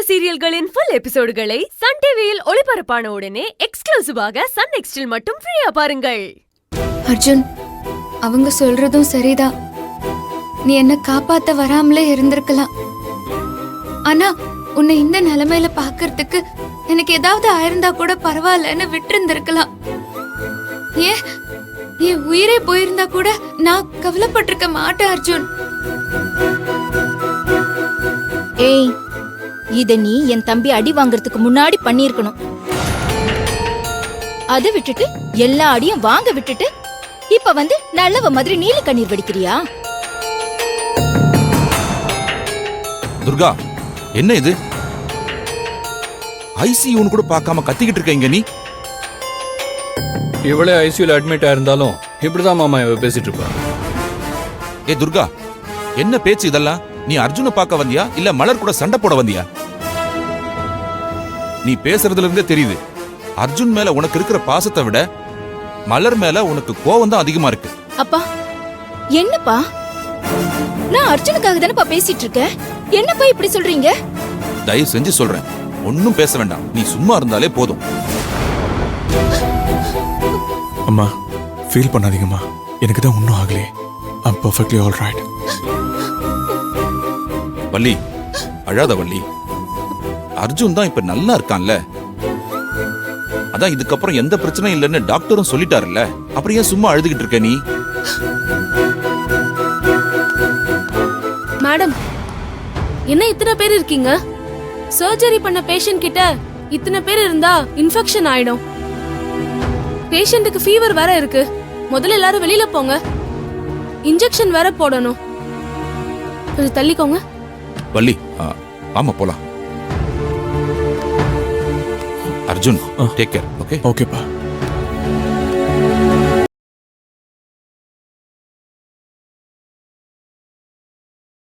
சீரியல்களின் full எபிசோடுகளை Sun டிவியில் ஒளிபரப்பான உடனே எக்ஸ்க்ளூசிவாக சன் நெக்ஸ்டில் மட்டும் ஃப்ரீயா பாருங்கள். அர்ஜுன், அவங்க சொல்றதும் சரிதான். நீ என்ன காப்பாத்த வராமலே இருந்திருக்கலாம். ஆனா உன்னை இந்த நிலைமையில பாக்குறதுக்கு எனக்கு ஏதாவது ஆயிருந்தா கூட பரவாயில்லன்னு விட்டிருந்திருக்கலாம். ஏன் என் உயிரே போயிருந்தா கூட நான் கவலைப்பட்டிருக்க மாட்டேன் அர்ஜுன். ஏய், இத நீ என் தம்பி அடி வாங்குறதுக்கு முன்னாடி பண்ணிருக்கணும். அதை விட்டுட்டு எல்லா அடியும் வாங்க விட்டுட்டு இப்ப வந்து நல்லவ மாதிரி நீல கண்ணீர் வடிக்கிறியா? துர்கா, என்ன இது? ஐசியூன்னு கூட பார்க்காம கத்திக்கிட்டு இருக்க இங்க நீ. இவளே ஐசியூல அட்மிட் ஆயிருந்தாலும் இப்படிதான் மாமா இவ பேசிட்டு இருப்பா. ஏ துர்கா, என்ன பேச்சு இதெல்லாம்? நீ அர்ஜுனை பார்க்க வந்தியா இல்ல மலர் கூட சண்டை போட வந்தியா? நீ பேசுறதுல இருந்தே தெரியுது, அர்ஜுன் மேல உனக்கு இருக்கிற பாசத்தை விட மலர் மேல உனக்கு கோவம் தான் அதிகமா இருக்கு. அப்பா, என்னப்பா? நான் அர்ஜுனுக்காக தானப்பா பேசிட்டு இருக்கேன். என்னப்பா இப்படி சொல்றீங்க? தயவு செஞ்சு சொல்றேன், ஒன்னும் பேச வேண்டாம். நீ சும்மா இருந்தாலே போதும். அம்மா, ஃபீல் பண்ணாதீங்கம்மா. எனக்கு தான் ஒன்றும் ஆகலையே. I'm perfectly all right. Valli, அழாத வள்ளி. அர்ஜுன் தான் இப்ப நல்லா இருக்கான்ல. அதான் இதுக்கப்புறம் எந்த பிரச்சனையும் இல்லைன்னு டாக்டரும் சொல்லிட்டாருல்ல. அப்புறம் ஏன் சும்மா அழுதுகிட்டு இருக்க நீ? மேடம், என்ன இத்தனை பேர் இருக்கீங்க? சர்ஜரி பண்ண பேஷண்ட் கிட்ட இத்தனை பேர் இருந்தா இன்ஃபெக்ஷன் ஆயிடும். பேஷண்ட்டுக்கு ஃபீவர் வேற இருக்கு. முதல்ல எல்லாரும் வெளியில போங்க. இன்ஜெக்ஷன் வேற போடணும். கொஞ்சம் தள்ளிக்கோங்க. வள்ளி, ஆமா போலாம். Arjun, take care. ஓகே? ஓகேப்பா.